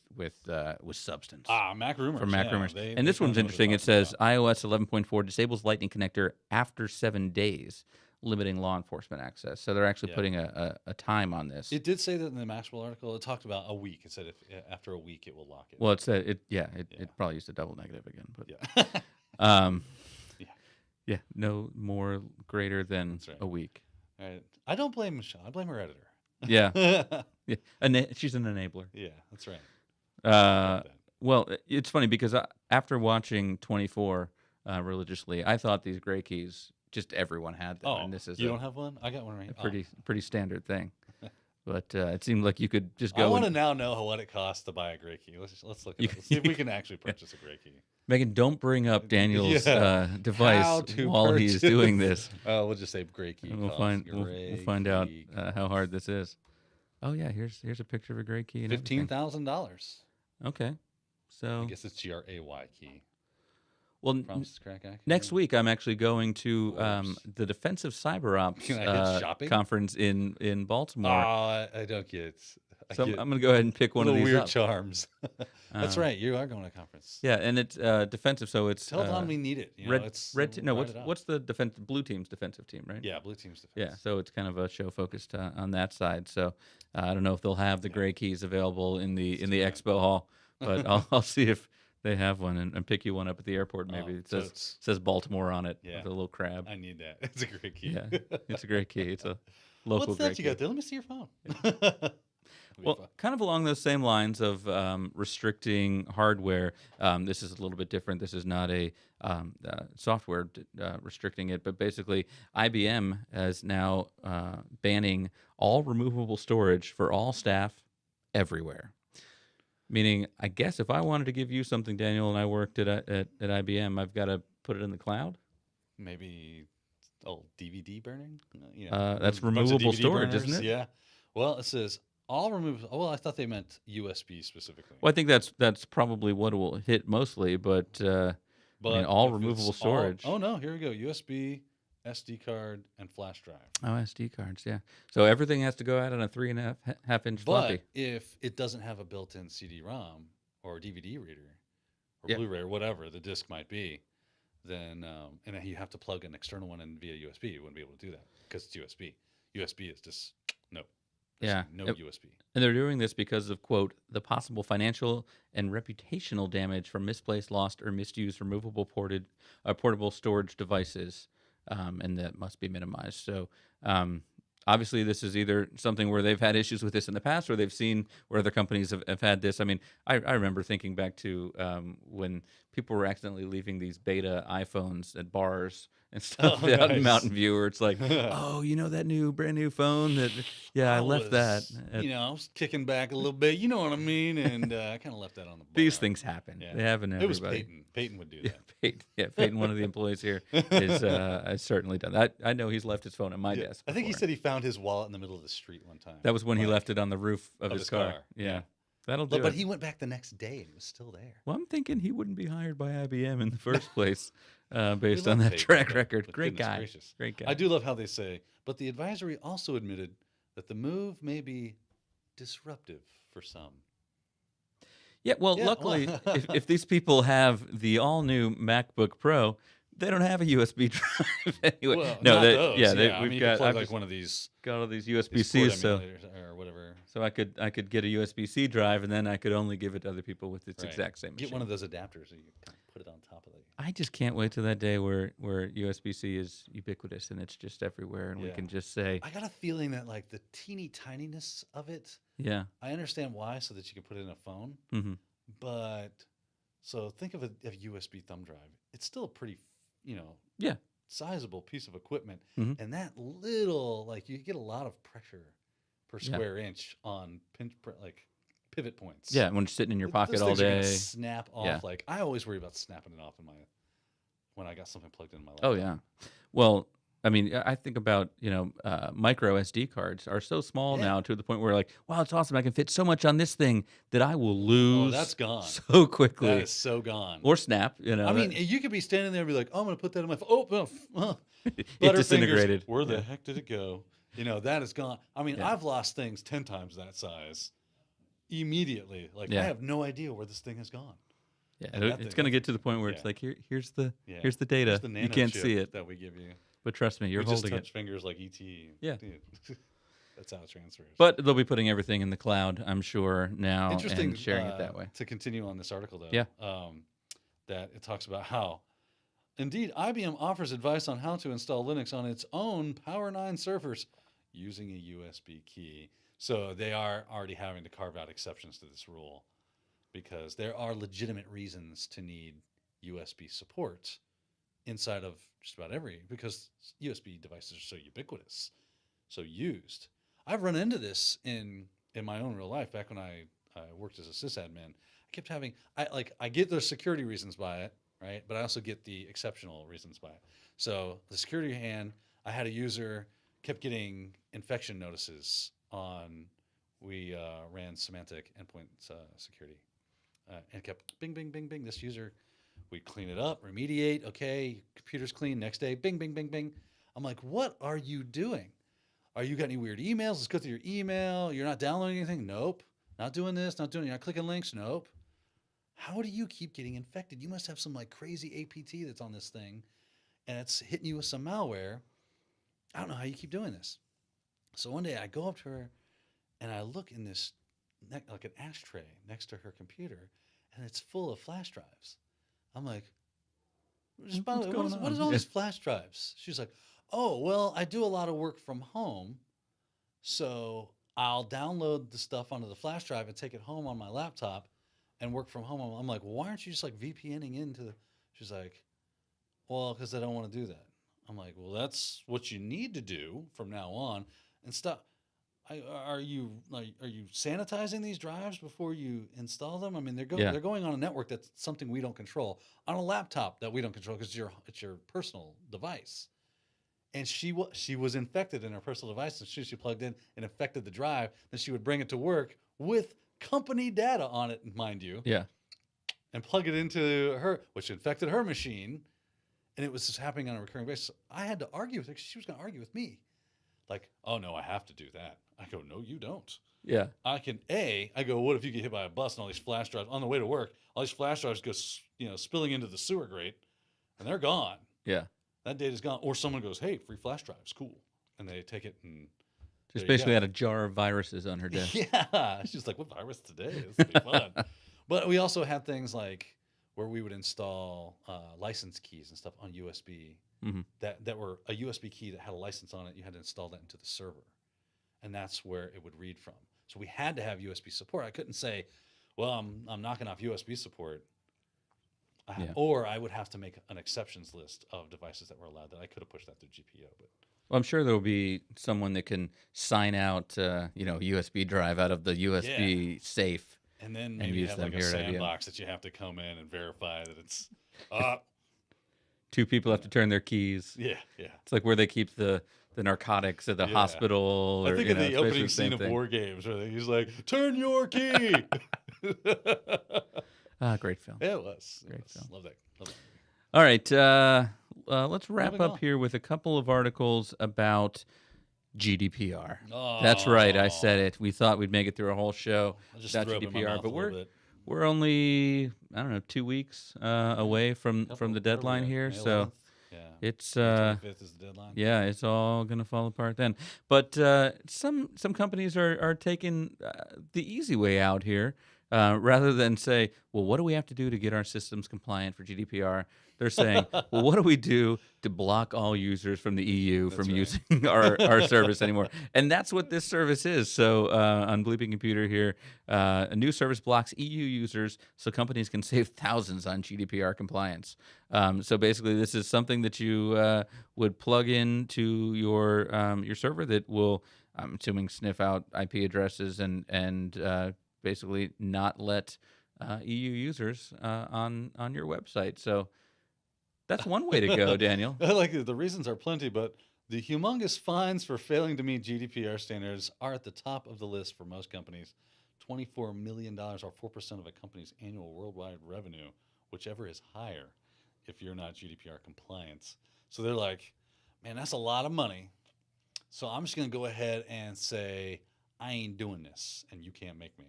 substance. Mac Rumors. From Mac Rumors. They And this kinda one's know what they're interesting. It talking says about. iOS 11.4 disables Lightning connector after 7 days, limiting law enforcement access. So they're actually putting a time on this. It did say that in the Maxwell article. It talked about a week. It said if after a week it will lock it. Well, it said it probably used a double negative again, but Yeah. yeah, no more greater than right. a week. All right. I don't blame Michelle. I blame her editor. Yeah, yeah. She's an enabler. Yeah, that's right. Well, it's funny because after watching 24 religiously, I thought these gray keys just everyone had them, and this is you don't have one? I got one right. Pretty standard thing. But it seemed like you could just go. I want to now know what it costs to buy a gray key. Let's look at it. Let's see if we can actually purchase a gray key. Megan, don't bring up Daniel's device while he's doing this. We'll just say gray key. We'll find out how hard this is. Oh yeah, here's a picture of a gray key. $15,000. Okay, so I guess it's GRAY key. Well, next week I'm actually going to the Defensive Cyber Ops conference in Baltimore. Oh, I don't get it. So I'm going to go ahead and pick one of these weird up. charms. That's right. You are going to a conference. Yeah, and it's defensive, so it's tell Don we need it. What's the blue team's defensive team, right? Yeah, blue team's defense. Yeah, so it's kind of a show focused on that side. So I don't know if they'll have the gray keys available in the expo hall, but I'll see if they have one and pick you one up at the airport. Maybe it says Baltimore on it with a little crab. I need that. It's a great key. Yeah, it's a great key. It's a local. What's that you got there? Let me see your phone. Yeah. Well, kind of along those same lines of restricting hardware, this is a little bit different. This is not a software restricting it, but basically IBM is now banning all removable storage for all staff everywhere. Meaning, I guess if I wanted to give you something, Daniel, and I worked at IBM, I've got to put it in the cloud? Maybe DVD burning? That's removable storage, isn't it? Yeah. Well, it says all removable. Well, I thought they meant USB specifically. Well, I think that's probably what it will hit mostly, but I mean, all removable storage. No, here we go. USB, SD card, and flash drive. Oh, SD cards, yeah. So everything has to go out on a 3.5 inch floppy. But if it doesn't have a built-in CD-ROM or DVD reader or Blu-ray or whatever the disc might be, then and then you have to plug an external one in via USB, you wouldn't be able to do that because it's USB. USB is just no. No USB. And they're doing this because of, quote, the possible financial and reputational damage from misplaced, lost, or misused removable portable storage devices, and that must be minimized. So obviously this is either something where they've had issues with this in the past or they've seen where other companies have had this. I mean, I remember thinking back to when people were accidentally leaving these beta iPhones at bars and stuff Oh, out in nice. Mountain View, where it's like, oh, that brand new phone that, yeah, I left that. I was kicking back a little bit. You know what I mean? And I kind of left that on the bar. These things happen. Yeah. They happen to It was everybody. Peyton. Peyton would do Yeah, that. Peyton, one of the employees here, has certainly done that. I know he's left his phone at my desk I think he before. said he found his wallet in the middle of the street one time. That was when he left it on the roof of his car. Yeah. That'll do But it. he went back the next day and it was still there. Well, I'm thinking he wouldn't be hired by IBM in the first place, based love on that Peyton, track record. but Great goodness guy. gracious. Great guy. I do love how they say, but the advisory also admitted that the move may be disruptive for some. Yeah, well, Yeah, luckily, well- if these people have the all-new MacBook Pro, they don't have a USB drive anyway. Well, no, not they, those. yeah, they, I we've mean, you got could plug I've like just one of these got all these port USB-Cs, so emulators or whatever. I could get a USB-C drive, and then I could only give it to other people with its Right. exact same machine. Get one of those adapters and you kind of put it on top of it. I just can't wait till that day where USB-C is ubiquitous and it's just everywhere, and we Yeah. can just say, I got a feeling that like the teeny tininess of it, yeah, I understand why, so that you can put it in a phone. mm-hmm. But so think of a USB thumb drive. It's still a pretty, Yeah. sizable piece of equipment, Mhm. and that little like you get a lot of pressure per Yeah. square inch on like pivot points. Yeah, when it's sitting in your Those pocket all things are gonna day. snap off. Yeah. Like I always worry about snapping it off when I got something plugged in my laptop. Oh yeah. Well, I mean, I think about micro SD cards are so small Yeah. now to the point where like, wow, it's awesome. I can fit so much on this thing that I will lose. Oh, that's gone. so quickly. That is so gone. Or snap. I mean, you could be standing there and be like, "Oh, I'm going to put that in my phone." it Butterfingers, disintegrated. Where the Yeah. heck did it go? That is gone. I mean, Yeah. I've lost things 10 times that size immediately. Like Yeah. I have no idea where this thing has gone. Yeah, And that it's thing- going to get to the point where yeah. it's like, here's the Yeah. here's the data. Here's the You can't nano see chip it, that we give you. but trust me, you're We just holding touch it. fingers like ET. Yeah. Dude. That's how it transfers. But they'll be putting everything in the cloud, I'm sure, now Interesting and sharing it that way. To continue on this article, though, Yeah. that it talks about how, indeed, IBM offers advice on how to install Linux on its own Power 9 servers using a USB key. So they are already having to carve out exceptions to this rule because there are legitimate reasons to need USB support inside of just about because USB devices are so ubiquitous, so used. I've run into this in my own real life back when I worked as a sysadmin. I kept having I get the security reasons by it, right? But I also get the exceptional reasons by it. So the security hand, I had a user kept getting infection notices on. We ran semantic endpoint security, and kept bing, bing, bing, bing. This user, we'd clean it up, remediate. Okay, computer's clean. Next day, bing, bing, bing, bing. I'm like, what are you doing? Are you got any weird emails? Let's go through your email. You're not downloading anything? Nope. Not doing this, not doing it. You're not clicking links? Nope. How do you keep getting infected? You must have some like crazy APT that's on this thing and it's hitting you with some malware. I don't know how you keep doing this. So one day I go up to her and I look in this like an ashtray next to her computer and it's full of flash drives. I'm like, what is all these flash drives? She's like, oh, well, I do a lot of work from home, so I'll download the stuff onto the flash drive and take it home on my laptop and work from home. I'm like, well, why aren't you just like VPNing into the... She's like, well, because I don't want to do that. I'm like, well, that's what you need to do from now on and stop. Are you sanitizing these drives before you install them? I mean, they're going on a network that's something we don't control, on a laptop that we don't control because it's your personal device. And she was infected in her personal device, and she plugged in and infected the drive. Then she would bring it to work with company data on it, mind you. Yeah. And plug it into her, which infected her machine, and it was just happening on a recurring basis. I had to argue with her because she was going to argue with me. Like, oh no, I have to do that. I go, no, you don't. Yeah. I go, what if you get hit by a bus and all these flash drives on the way to work? All these flash drives go, spilling into the sewer grate, and they're gone. Yeah. That data's gone. Or someone goes, hey, free flash drives, cool, and they take it and Just basically had a jar of viruses on her desk. Yeah, she's like, what virus today? This will be fun. But we also had things like where we would install license keys and stuff on USB that were a USB key that had a license on it. You had to install that into the server, and that's where it would read from. So we had to have USB support. I couldn't say, well, I'm knocking off USB support. Yeah. Or I would have to make an exceptions list of devices that were allowed. That I could have pushed that through GPO, but Well, I'm sure there will be someone that can sign out, USB drive out of the yeah. USB safe And then and maybe use have them like a here at IBM. sandbox that you have to come in and verify that it's. Two people have to turn their keys. Yeah, yeah, It's like where they keep the narcotics at the yeah. hospital, I or think of the it's basically opening the scene same of thing. War Games where he's like, "Turn your key." Great film. Yeah, it was. Great film. Love that. Love that. All right, let's wrap Moving up on. here with a couple of articles about GDPR. That's right, I said it. We thought we'd make it through a whole show I just about threw up in my GDPR, mouth but a little bit. we're only, I don't know, 2 weeks away from the deadline here, May so 11th? Yeah. it's May 25th is the deadline. yeah, it's all gonna fall apart then. But some companies are taking the easy way out here, rather than say, well, what do we have to do to get our systems compliant for GDPR? They're saying, well, what do we do to block all users from the EU from using our service anymore? And that's what this service is. So on Bleeping Computer here, a new service blocks EU users so companies can save thousands on GDPR compliance. So basically, this is something that you would plug into your server that will, I'm assuming, sniff out IP addresses and basically not let EU users on your website. So that's one way to go, Daniel. I like it. The reasons are plenty, but the humongous fines for failing to meet GDPR standards are at the top of the list for most companies. $24 million, or 4% of a company's annual worldwide revenue, whichever is higher if you're not GDPR compliant. So they're like, man, that's a lot of money. So I'm just going to go ahead and say, I ain't doing this, and you can't make me.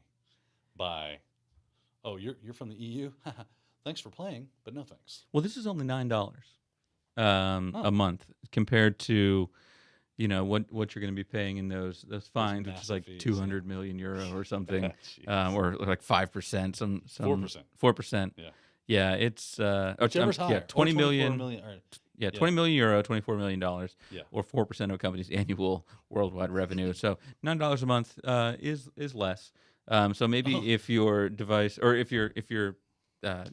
By, oh, you're from the EU? Thanks for playing, but no thanks. Well, this is only $9 a month compared to, what you're going to be paying in those fines, which is like fees, 200 million euro or something, or like 5%, some 4%. 4%. Yeah. Yeah, it's whichever's higher. 20 million. 20 million euro, $24 million, or 4% of a company's annual worldwide revenue. So $9 a month is less. So maybe if your device, or if your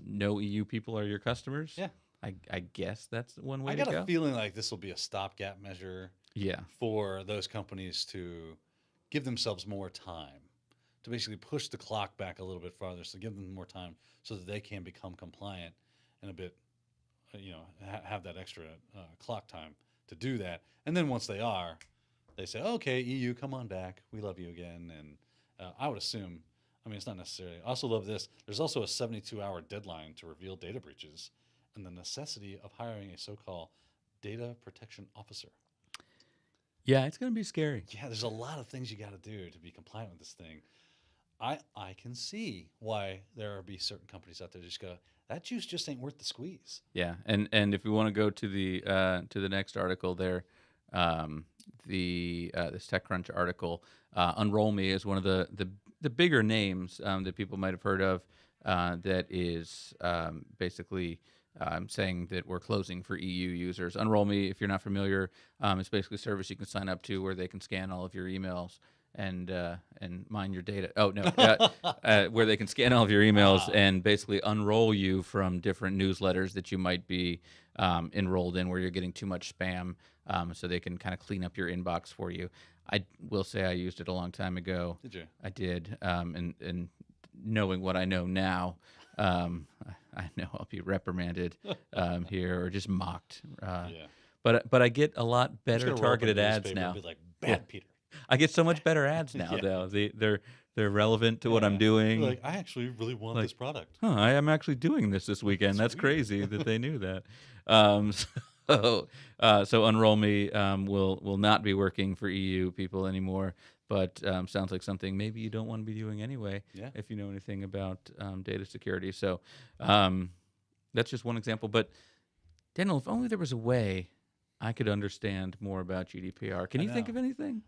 no EU people are your customers, I guess that's one way to go. I got a feeling like this will be a stopgap measure. Yeah. For those companies to give themselves more time, to basically push the clock back a little bit farther, so give them more time so that they can become compliant and a bit, have that extra clock time to do that. And then once they are, they say, okay, EU, come on back. We love you again. And I would assume, it's not necessarily. I also love this. There's also a 72-hour deadline to reveal data breaches and the necessity of hiring a so-called data protection officer. Yeah, it's going to be scary. Yeah, there's a lot of things you got to do to be compliant with this thing. I can see why there will be certain companies out there just go, that juice just ain't worth the squeeze. Yeah, and if we want to go to the next article there, this TechCrunch article, Unroll Me is one of the bigger names that people might have heard of, that is basically saying that we're closing for EU users. Unroll Me, if you're not familiar, it's basically a service you can sign up to where they can scan all of your emails and mine your data. Oh no, where they can scan all of your emails and basically unroll you from different newsletters that you might be enrolled in, where you're getting too much spam, so they can kind of clean up your inbox for you. I will say I used it a long time ago. Did you? I did, and knowing what I know now, I know I'll be reprimanded here or just mocked. But I get a lot better targeted ads now. Be like, bad Peter. I get so much better ads now, though. They're relevant to what I'm doing. Like, I actually really want this product. I am actually doing this weekend. That's crazy that they knew that. So Unroll Me will not be working for EU people anymore. But sounds like something maybe you don't want to be doing anyway, if you know anything about data security. So that's just one example. But Daniel, if only there was a way I could understand more about GDPR. Can you think of anything?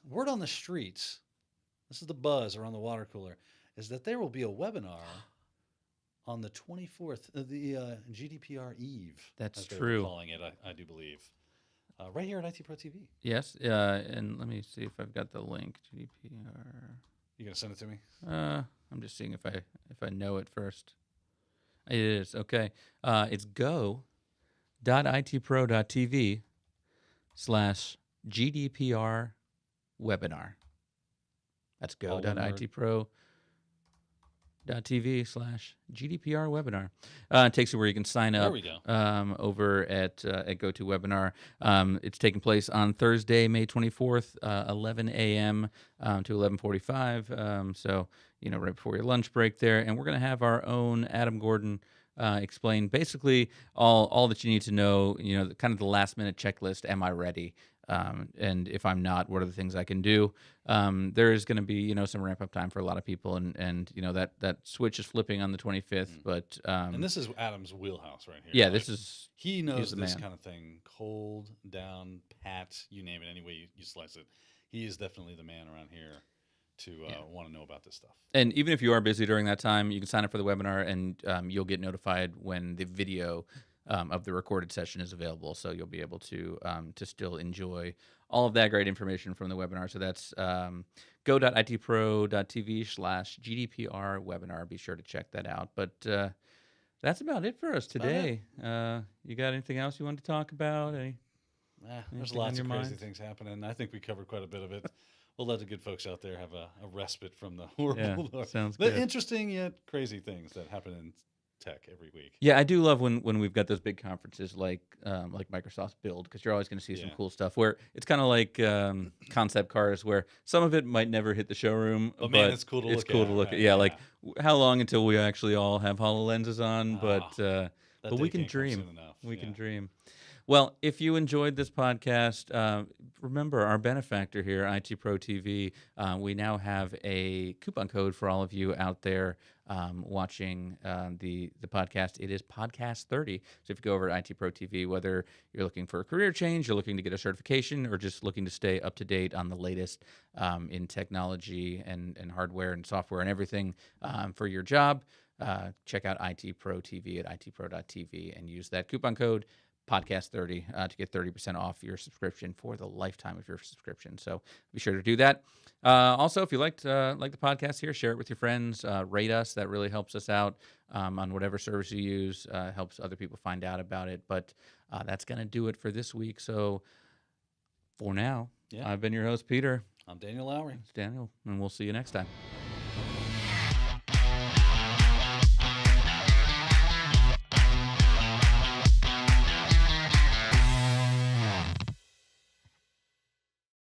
Word on the streets, this is the buzz around the water cooler, is that there will be a webinar on the 24th, the GDPR Eve. That's as they true. Were calling it, I do believe. Right here at ITProTV. Yes, and let me see if I've got the link. GDPR. You gonna send it to me? I'm just seeing if I know it first. It is. Okay. It's go.itpro.tv/GDPR webinar. That's All one word. go.itpro.tv/GDPR webinar. It takes you where you can sign There up we go. over at GoToWebinar. It's taking place on Thursday, May 24th, 11 a.m. To 11:45. So, right before your lunch break there. And we're going to have our own Adam Gordon explain basically all that you need to know, kind of the last minute checklist. Am I ready? And if I'm not, what are the things I can do? There is going to be, some ramp up time for a lot of people, and that switch is flipping on the 25th. But And this is Adam's wheelhouse right here. yeah, Like, he he's knows the this man. kind of thing, cold, down, pat, you name it, any way you slice it. He is definitely the man around here to want to know about this stuff. And even if you are busy during that time, you can sign up for the webinar, and you'll get notified when the video of the recorded session is available. So you'll be able to still enjoy all of that great information from the webinar. So that's go.itpro.tv/GDPR webinar. Be sure to check that out. But that's about it for us today. You got anything else you want to talk about? There's lots of crazy things happening. I think we covered quite a bit of it. We'll let the good folks out there have a respite from the horrible, sounds the good. interesting yet crazy things that happen in tech every week. Yeah, I do love when we've got those big conferences like Microsoft's Build, because you're always going to see some cool stuff where it's kind of like concept cars, where some of it might never hit the showroom, but man, it's cool to look at. Right? Yeah, like how long until we actually all have HoloLenses on? But we can dream. We can dream. Well, if you enjoyed this podcast, remember our benefactor here, ITProTV. We now have a coupon code for all of you out there watching the podcast. It is podcast 30. So if you go over to ITProTV, whether you're looking for a career change, you're looking to get a certification, or just looking to stay up to date on the latest in technology and hardware and software and everything for your job, check out ITProTV at itpro.tv and use that coupon code podcast 30 to get 30% off your subscription for the lifetime of your subscription. So be sure to do that. Also, if you like the podcast here, share it with your friends, rate us. That really helps us out on whatever service you use, helps other people find out about it. But that's going to do it for this week. So for now, I've been your host, Peter. I'm Daniel Lowry. It's Daniel, and we'll see you next time.